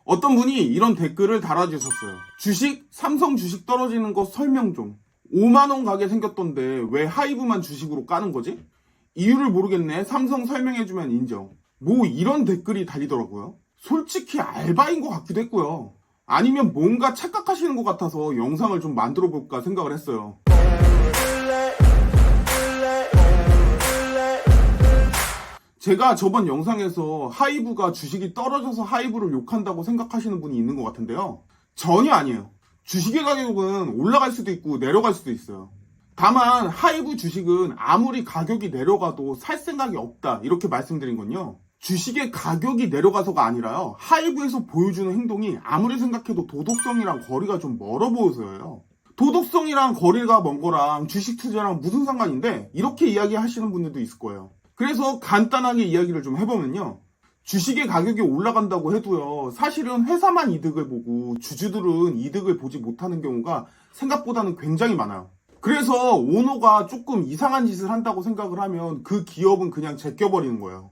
어떤 분이 이런 댓글을 달아주셨어요. 주식, 삼성 주식 떨어지는 거 설명 좀. 5만원 가게 생겼던데 왜 하이브만 주식으로 까는 거지? 이유를 모르겠네. 삼성 설명해주면 인정. 뭐 이런 댓글이 달리더라고요. 솔직히 알바인 것 같기도 했고요. 아니면 뭔가 착각하시는 것 같아서 영상을 좀 만들어 볼까 생각을 했어요. 제가 저번 영상에서 하이브가 주식이 떨어져서 하이브를 욕한다고 생각하시는 분이 있는 것 같은데요. 전혀 아니에요. 주식의 가격은 올라갈 수도 있고 내려갈 수도 있어요. 다만 하이브 주식은 아무리 가격이 내려가도 살 생각이 없다 이렇게 말씀드린 건요. 주식의 가격이 내려가서가 아니라요. 하이브에서 보여주는 행동이 아무리 생각해도 도덕성이랑 거리가 좀 멀어 보여서요. 도덕성이랑 거리가 먼 거랑 주식 투자랑 무슨 상관인데 이렇게 이야기하시는 분들도 있을 거예요. 그래서 간단하게 이야기를 좀 해보면요. 주식의 가격이 올라간다고 해도요. 사실은 회사만 이득을 보고 주주들은 이득을 보지 못하는 경우가 생각보다는 굉장히 많아요. 그래서 오너가 조금 이상한 짓을 한다고 생각을 하면 그 기업은 그냥 제껴버리는 거예요.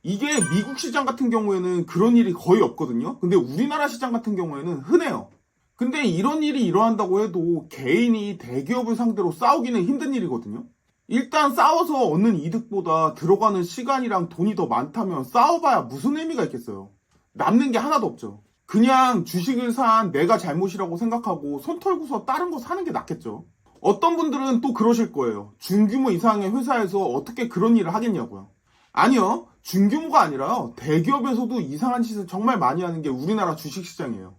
이게 미국 시장 같은 경우에는 그런 일이 거의 없거든요. 근데 우리나라 시장 같은 경우에는 흔해요. 근데 이런 일이 일어난다고 해도 개인이 대기업을 상대로 싸우기는 힘든 일이거든요. 일단 싸워서 얻는 이득보다 들어가는 시간이랑 돈이 더 많다면 싸워봐야 무슨 의미가 있겠어요. 남는 게 하나도 없죠. 그냥 주식을 산 내가 잘못이라고 생각하고 손 털고서 다른 거 사는 게 낫겠죠. 어떤 분들은 또 그러실 거예요. 중규모 이상의 회사에서 어떻게 그런 일을 하겠냐고요. 아니요. 중규모가 아니라요. 대기업에서도 이상한 짓을 정말 많이 하는 게 우리나라 주식시장이에요.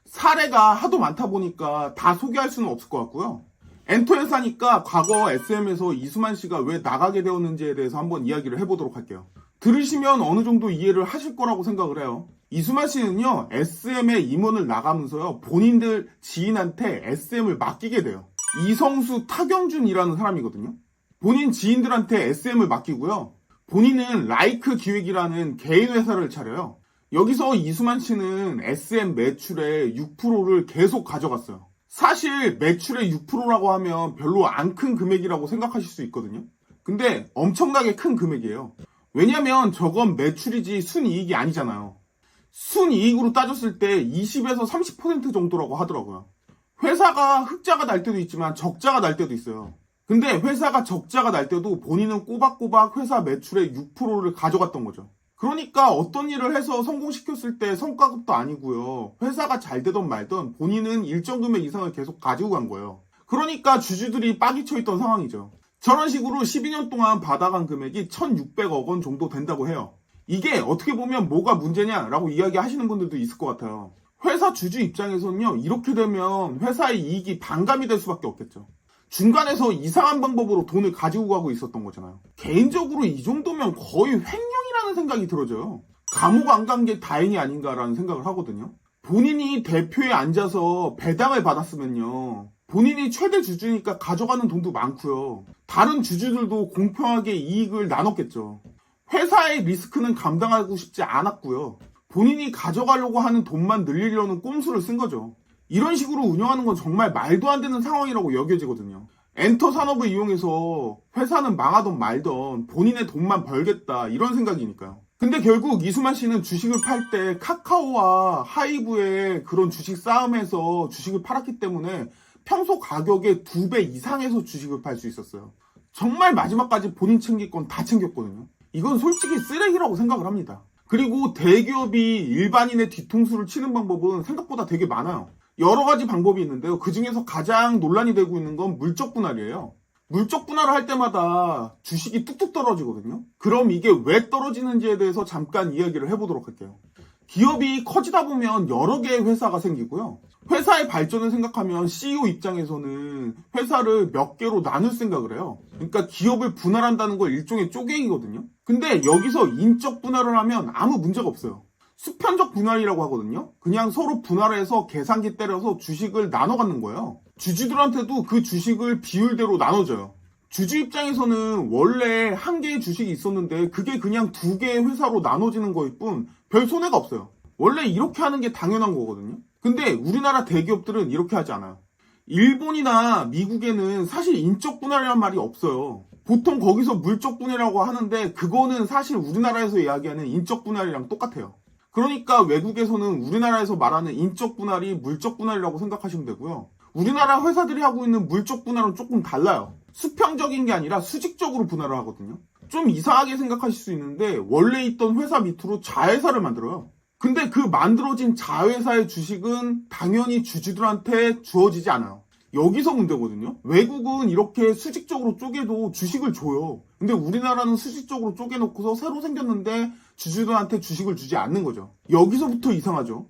사례가 하도 많다 보니까 다 소개할 수는 없을 것 같고요. 엔터회사니까 과거 SM에서 이수만 씨가 왜 나가게 되었는지에 대해서 한번 이야기를 해보도록 할게요. 들으시면 어느 정도 이해를 하실 거라고 생각을 해요. 이수만 씨는요, SM의 임원을 나가면서요, 본인들 지인한테 SM을 맡기게 돼요. 이성수 타경준이라는 사람이거든요. 본인 지인들한테 SM을 맡기고요. 본인은 라이크 기획이라는 개인 회사를 차려요. 여기서 이수만 씨는 SM 매출의 6%를 계속 가져갔어요. 사실 매출의 6%라고 하면 별로 안 큰 금액이라고 생각하실 수 있거든요. 근데 엄청나게 큰 금액이에요. 왜냐면 저건 매출이지 순이익이 아니잖아요. 순이익으로 따졌을 때 20에서 30% 정도라고 하더라고요. 회사가 흑자가 날 때도 있지만 적자가 날 때도 있어요. 근데 회사가 적자가 날 때도 본인은 꼬박꼬박 회사 매출의 6%를 가져갔던 거죠. 그러니까 어떤 일을 해서 성공시켰을 때 성과급도 아니고요. 회사가 잘 되던 말던 본인은 일정 금액 이상을 계속 가지고 간 거예요. 그러니까 주주들이 빡이 쳐 있던 상황이죠. 저런 식으로 12년 동안 받아간 금액이 1,600억 원 정도 된다고 해요. 이게 어떻게 보면 뭐가 문제냐라고 이야기하시는 분들도 있을 것 같아요. 회사 주주 입장에서는요. 이렇게 되면 회사의 이익이 반감이 될 수밖에 없겠죠. 중간에서 이상한 방법으로 돈을 가지고 가고 있었던 거잖아요. 개인적으로 이 정도면 거의 횡령이라는 생각이 들어져요. 감옥 안 간 게 다행이 아닌가라는 생각을 하거든요. 본인이 대표에 앉아서 배당을 받았으면요. 본인이 최대 주주니까 가져가는 돈도 많고요. 다른 주주들도 공평하게 이익을 나눴겠죠. 회사의 리스크는 감당하고 싶지 않았고요. 본인이 가져가려고 하는 돈만 늘리려는 꼼수를 쓴 거죠. 이런 식으로 운영하는 건 정말 말도 안 되는 상황이라고 여겨지거든요. 엔터 산업을 이용해서 회사는 망하던 말던 본인의 돈만 벌겠다 이런 생각이니까요. 근데 결국 이수만 씨는 주식을 팔 때 카카오와 하이브의 그런 주식 싸움에서 주식을 팔았기 때문에 평소 가격의 2배 이상에서 주식을 팔 수 있었어요. 정말 마지막까지 본인 챙길 건 다 챙겼거든요. 이건 솔직히 쓰레기라고 생각을 합니다. 그리고 대기업이 일반인의 뒤통수를 치는 방법은 생각보다 되게 많아요. 여러 가지 방법이 있는데요. 그 중에서 가장 논란이 되고 있는 건 물적 분할이에요. 물적 분할을 할 때마다 주식이 뚝뚝 떨어지거든요. 그럼 이게 왜 떨어지는지에 대해서 잠깐 이야기를 해보도록 할게요. 기업이 커지다 보면 여러 개의 회사가 생기고요. 회사의 발전을 생각하면 CEO 입장에서는 회사를 몇 개로 나눌 생각을 해요. 그러니까 기업을 분할한다는 건 일종의 쪼개기거든요. 근데 여기서 인적 분할을 하면 아무 문제가 없어요. 수편적 분할이라고 하거든요. 그냥 서로 분할해서 계산기 때려서 주식을 나눠 갖는 거예요. 주주들한테도 그 주식을 비율대로 나눠줘요. 주주 입장에서는 원래 한 개의 주식이 있었는데 그게 그냥 2개의 회사로 나눠지는 거일 뿐 별 손해가 없어요. 원래 이렇게 하는 게 당연한 거거든요. 근데 우리나라 대기업들은 이렇게 하지 않아요. 일본이나 미국에는 사실 인적 분할이란 말이 없어요. 보통 거기서 물적 분할이라고 하는데 그거는 사실 우리나라에서 이야기하는 인적 분할이랑 똑같아요. 그러니까 외국에서는 우리나라에서 말하는 인적 분할이 물적 분할이라고 생각하시면 되고요. 우리나라 회사들이 하고 있는 물적 분할은 조금 달라요. 수평적인 게 아니라 수직적으로 분할을 하거든요. 좀 이상하게 생각하실 수 있는데 원래 있던 회사 밑으로 자회사를 만들어요. 근데 그 만들어진 자회사의 주식은 당연히 주주들한테 주어지지 않아요. 여기서 문제거든요. 외국은 이렇게 수직적으로 쪼개도 주식을 줘요. 근데 우리나라는 수직적으로 쪼개놓고서 새로 생겼는데 주주들한테 주식을 주지 않는 거죠. 여기서부터 이상하죠.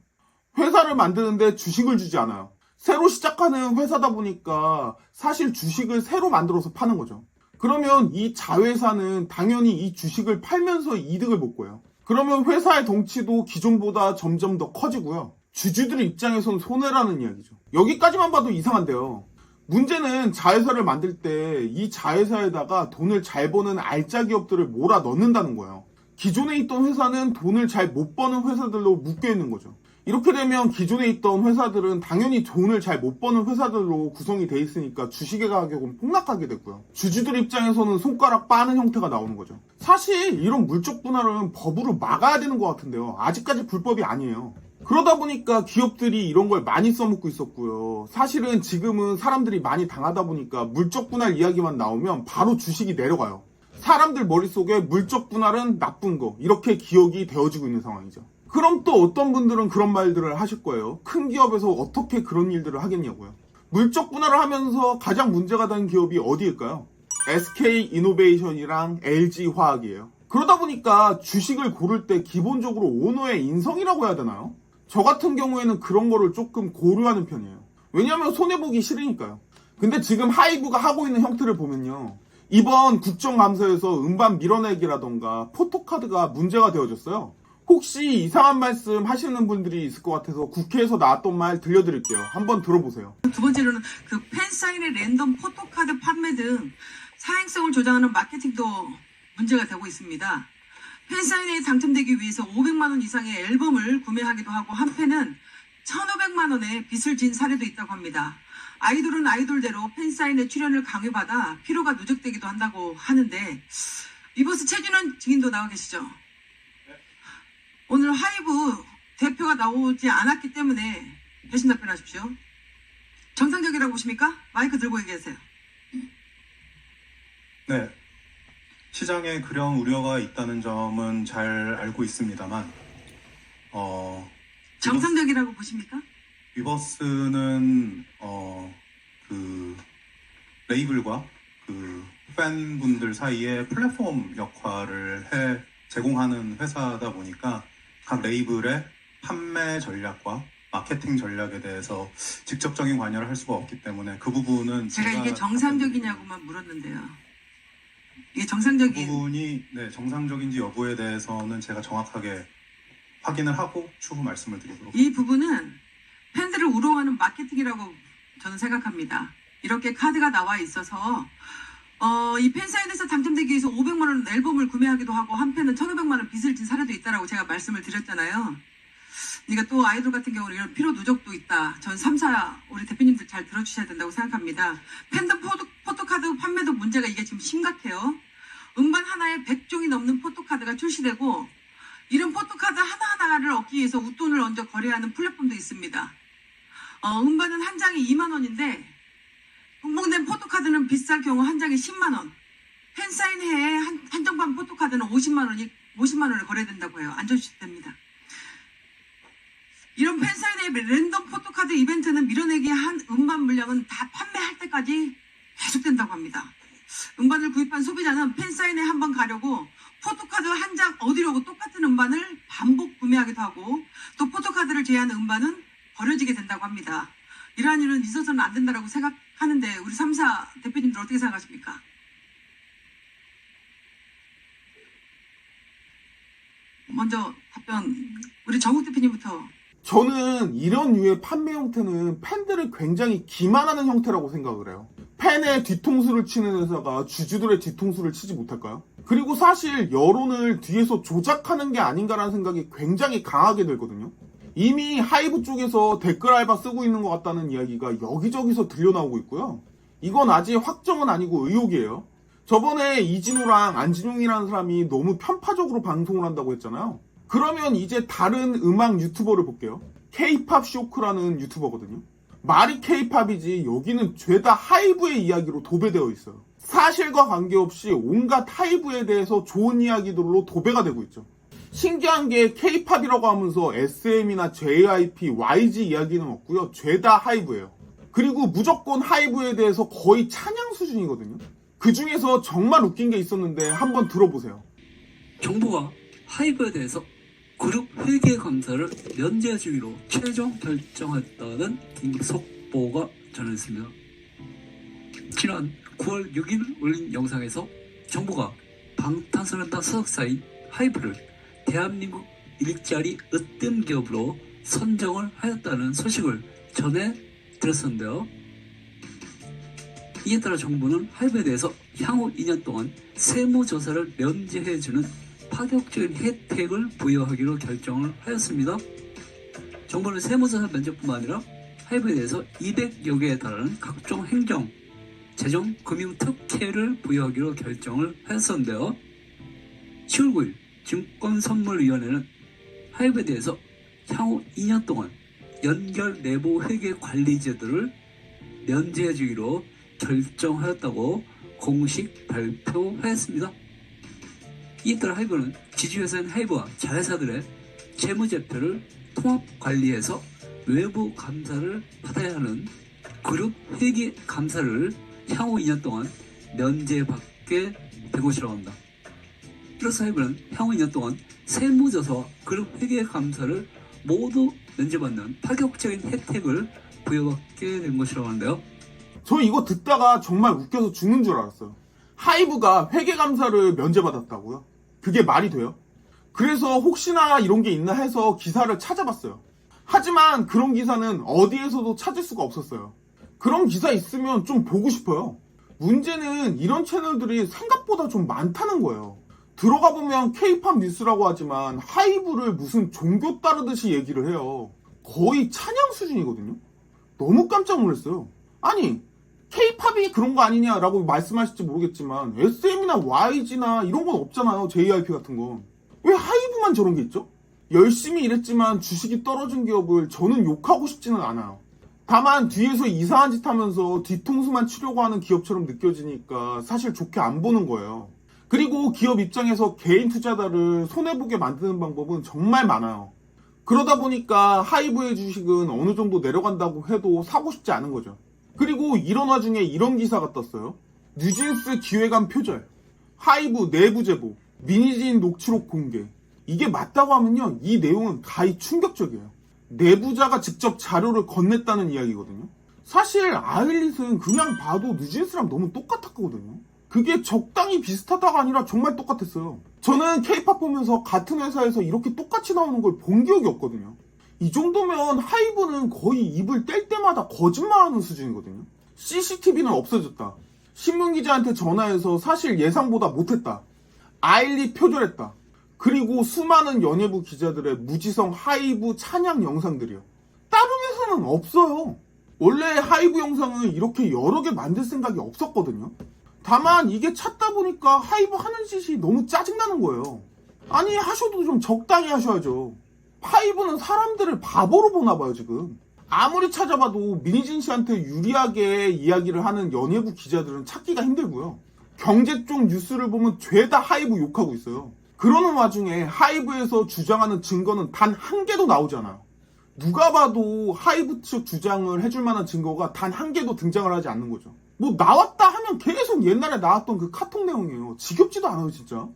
회사를 만드는데 주식을 주지 않아요. 새로 시작하는 회사다 보니까 사실 주식을 새로 만들어서 파는 거죠. 그러면 이 자회사는 당연히 이 주식을 팔면서 이득을 못 거예요. 그러면 회사의 덩치도 기존보다 점점 더 커지고요. 주주들 입장에선 손해라는 이야기죠. 여기까지만 봐도 이상한데요. 문제는 자회사를 만들 때 이 자회사에다가 돈을 잘 버는 알짜 기업들을 몰아 넣는다는 거예요. 기존에 있던 회사는 돈을 잘 못 버는 회사들로 묶여 있는 거죠. 이렇게 되면 기존에 있던 회사들은 당연히 돈을 잘 못 버는 회사들로 구성이 돼 있으니까 주식의 가격은 폭락하게 되고요. 주주들 입장에서는 손가락 빠는 형태가 나오는 거죠. 사실 이런 물적 분할은 법으로 막아야 되는 것 같은데요. 아직까지 불법이 아니에요. 그러다 보니까 기업들이 이런 걸 많이 써먹고 있었고요. 사실은 지금은 사람들이 많이 당하다 보니까 물적 분할 이야기만 나오면 바로 주식이 내려가요. 사람들 머릿속에 물적 분할은 나쁜 거, 이렇게 기억이 되어지고 있는 상황이죠. 그럼 또 어떤 분들은 그런 말들을 하실 거예요. 큰 기업에서 어떻게 그런 일들을 하겠냐고요. 물적 분할을 하면서 가장 문제가 되는 기업이 어디일까요? SK이노베이션이랑 LG화학이에요. 그러다 보니까 주식을 고를 때 기본적으로 오너의 인성이라고 해야 되나요? 저 같은 경우에는 그런 거를 조금 고려하는 편이에요. 왜냐하면 손해보기 싫으니까요. 근데 지금 하이브가 하고 있는 형태를 보면요. 이번 국정감사에서 음반 밀어내기라던가 포토카드가 문제가 되어졌어요. 혹시 이상한 말씀 하시는 분들이 있을 것 같아서 국회에서 나왔던 말 들려드릴게요. 한번 들어보세요. 두 번째로는 그 팬사인회 랜덤 포토카드 판매 등 사행성을 조장하는 마케팅도 문제가 되고 있습니다. 팬사인회에 당첨되기 위해서 500만 원 이상의 앨범을 구매하기도 하고 한편은 1,500만 원의 빚을 진 사례도 있다고 합니다. 아이돌은 아이돌대로 팬사인회 출연을 강요받아 피로가 누적되기도 한다고 하는데 리버스 최준원 증인도 나와 계시죠? 오늘 하이브 대표가 나오지 않았기 때문에 대신 답변하십시오. 정상적이라고 보십니까? 마이크 들고 얘기하세요. 네. 시장에 그런 우려가 있다는 점은 잘 알고 있습니다만 정상적이라고 보십니까? 위버스는 그 레이블과 그 팬분들 사이에 플랫폼 역할을 제공하는 회사다 보니까 각 레이블의 판매 전략과 마케팅 전략에 대해서 직접적인 관여를 할 수가 없기 때문에 그 부분은 제가 이게 정상적이냐고만 물었는데요. 이게 정상적인 그 부분이 정상적인지 여부에 대해서는 제가 정확하게 확인을 하고 추후 말씀을 드리도록 이 부분은 팬들을 우롱하는 마케팅이라고 저는 생각합니다. 이렇게 카드가 나와 있어서 이 팬사인회에서 당첨되기 위해서 500만 원 앨범을 구매하기도 하고 한편은 1,500만 원 빚을 진 사례도 있다라고 제가 말씀을 드렸잖아요. 그러니까 또 아이돌 같은 경우는 이런 피로 누적도 있다. 전 3사 우리 대표님들 잘 들어주셔야 된다고 생각합니다. 팬덤 포토카드 판매도 문제가 이게 지금 심각해요. 음반 하나에 100종이 넘는 포토카드가 출시되고 이런 포토카드 하나하나를 얻기 위해서 웃돈을 얹어 거래하는 플랫폼도 있습니다. 음반은 한 장이 2만 원인데 공봉된 포토카드는 비쌀 경우 한 장에 10만 원. 팬사인회에 한정판 포토카드는 50만 원을 거래된다고 해요. 앉아주시면 됩니다. 이런 팬사인회 랜덤 포토카드 이벤트는 밀어내기 한 음반 물량은 다 판매할 때까지 계속된다고 합니다. 음반을 구입한 소비자는 팬사인회 한번 가려고 포토카드 한 장 얻으려고 똑같은 음반을 반복 구매하기도 하고 또 포토카드를 제외한 음반은 버려지게 된다고 합니다. 이러한 일은 있어서는 안 된다고 생각하는데 우리 3사 대표님들 어떻게 생각하십니까? 먼저 답변 우리 정욱 대표님부터. 저는 이런 류의 판매 형태는 팬들을 굉장히 기만하는 형태라고 생각을 해요. 팬의 뒤통수를 치는 회사가 주주들의 뒤통수를 치지 못할까요? 그리고 사실 여론을 뒤에서 조작하는 게 아닌가라는 생각이 굉장히 강하게 들거든요. 이미 하이브 쪽에서 댓글 알바 쓰고 있는 것 같다는 이야기가 여기저기서 들려나오고 있고요. 이건 아직 확정은 아니고 의혹이에요. 저번에 이진호랑 안진용이라는 사람이 너무 편파적으로 방송을 한다고 했잖아요. 그러면 이제 다른 음악 유튜버를 볼게요. K-팝 쇼크라는 유튜버거든요. 말이 K-팝이지 여기는 죄다 하이브의 이야기로 도배되어 있어요. 사실과 관계없이 온갖 하이브에 대해서 좋은 이야기들로 도배가 되고 있죠. 신기한 게 K-팝이라고 하면서 SM이나 JYP, YG 이야기는 없고요. 죄다 하이브예요. 그리고 무조건 하이브에 대해서 거의 찬양 수준이거든요. 그 중에서 정말 웃긴 게 있었는데 한번 들어보세요. 정부가 하이브에 대해서 그룹 회계 감사를 면제해주기로 최종 결정했다는 속보가 전해졌습니다. 지난 9월 6일 올린 영상에서 정부가 방탄소년단 소속사인 하이브를 대한민국 일자리 으뜸 기업으로 선정을 하였다는 소식을 전해 들었었는데요. 이에 따라 정부는 하이브에 대해서 향후 2년 동안 세무조사를 면제해주는 파격적인 혜택을 부여하기로 결정을 하였습니다. 정부는 세무조사 면제뿐만 아니라 하이브에 대해서 200여 개에 달하는 각종 행정, 재정, 금융 특혜를 부여하기로 결정을 하였었는데요. 10월 9일 증권선물위원회는 하이브에 대해서 향후 2년 동안 연결 내부 회계 관리 제도를 면제해주기로 결정하였다고 공식 발표하였습니다. 이에 따라 하이브는 지주회사인 하이브와 자회사들의 재무제표를 통합관리해서 외부 감사를 받아야 하는 그룹 회계 감사를 향후 2년 동안 면제받게 된 것이라고 합니다. 이로써 하이브는 향후 2년 동안 세무조사와 그룹 회계 감사를 모두 면제받는 파격적인 혜택을 부여받게 된 것이라고 하는데요. 저 이거 듣다가 정말 웃겨서 죽는 줄 알았어요. 하이브가 회계감사를 면제받았다고요? 그게 말이 돼요? 그래서 혹시나 이런 게 있나 해서 기사를 찾아봤어요. 하지만 그런 기사는 어디에서도 찾을 수가 없었어요. 그런 기사 있으면 좀 보고 싶어요. 문제는 이런 채널들이 생각보다 좀 많다는 거예요. 들어가 보면 K-팝 뉴스라고 하지만 하이브를 무슨 종교 따르듯이 얘기를 해요. 거의 찬양 수준이거든요. 너무 깜짝 놀랐어요. 아니 K-팝이 그런 거 아니냐라고 말씀하실지 모르겠지만 SM이나 YG나 이런 건 없잖아요. JYP 같은 건. 왜 하이브만 저런 게 있죠? 열심히 일했지만 주식이 떨어진 기업을 저는 욕하고 싶지는 않아요. 다만 뒤에서 이상한 짓 하면서 뒤통수만 치려고 하는 기업처럼 느껴지니까 사실 좋게 안 보는 거예요. 그리고 기업 입장에서 개인 투자자를 손해보게 만드는 방법은 정말 많아요. 그러다 보니까 하이브의 주식은 어느 정도 내려간다고 해도 사고 싶지 않은 거죠. 그리고 이런 와중에 이런 기사가 떴어요. 뉴진스 기획안 표절, 하이브 내부 제보, 미니진 녹취록 공개. 이게 맞다고 하면요, 이 내용은 가히 충격적이에요. 내부자가 직접 자료를 건넸다는 이야기거든요. 사실 아일릿은 그냥 봐도 뉴진스랑 너무 똑같았거든요. 그게 적당히 비슷하다가 아니라 정말 똑같았어요. 저는 K-팝 보면서 같은 회사에서 이렇게 똑같이 나오는 걸 본 기억이 없거든요. 이 정도면 하이브는 거의 입을 뗄 때마다 거짓말하는 수준이거든요. CCTV는 없어졌다. 신문기자한테 전화해서 사실 예상보다 못했다. 아일릿 표절했다. 그리고 수많은 연예부 기자들의 무지성 하이브 찬양 영상들이요. 다른 회사는 없어요. 원래 하이브 영상을 이렇게 여러 개 만들 생각이 없었거든요. 다만 이게 찾다 보니까 하이브 하는 짓이 너무 짜증나는 거예요. 아니 하셔도 좀 적당히 하셔야죠. 하이브는 사람들을 바보로 보나봐요 지금. 아무리 찾아봐도 미니진 씨한테 유리하게 이야기를 하는 연예부 기자들은 찾기가 힘들고요. 경제 쪽 뉴스를 보면 죄다 하이브 욕하고 있어요. 그러는 와중에 하이브에서 주장하는 증거는 단 한 개도 나오지 않아요. 누가 봐도 하이브 측 주장을 해줄 만한 증거가 단 한 개도 등장을 하지 않는 거죠. 뭐 나왔다 하면 계속 옛날에 나왔던 그 카톡 내용이에요. 지겹지도 않아요 진짜.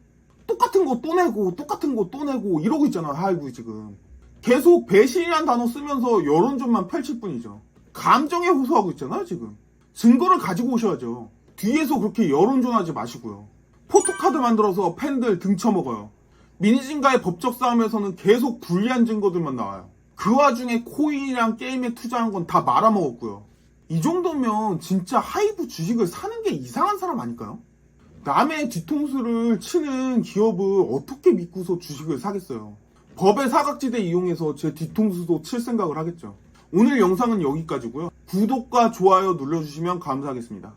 똑같은 거 또 내고 똑같은 거 또 내고 이러고 있잖아 하이브 지금. 계속 배신이란 단어 쓰면서 여론전만 펼칠 뿐이죠. 감정에 호소하고 있잖아요 지금. 증거를 가지고 오셔야죠. 뒤에서 그렇게 여론전하지 마시고요. 포토카드 만들어서 팬들 등쳐먹어요. 미니진과의 법적 싸움에서는 계속 불리한 증거들만 나와요. 그 와중에 코인이랑 게임에 투자한 건 다 말아먹었고요. 이 정도면 진짜 하이브 주식을 사는 게 이상한 사람 아닐까요? 남의 뒤통수를 치는 기업을 어떻게 믿고서 주식을 사겠어요? 법의 사각지대 이용해서 제 뒤통수도 칠 생각을 하겠죠. 오늘 영상은 여기까지고요. 구독과 좋아요 눌러주시면 감사하겠습니다.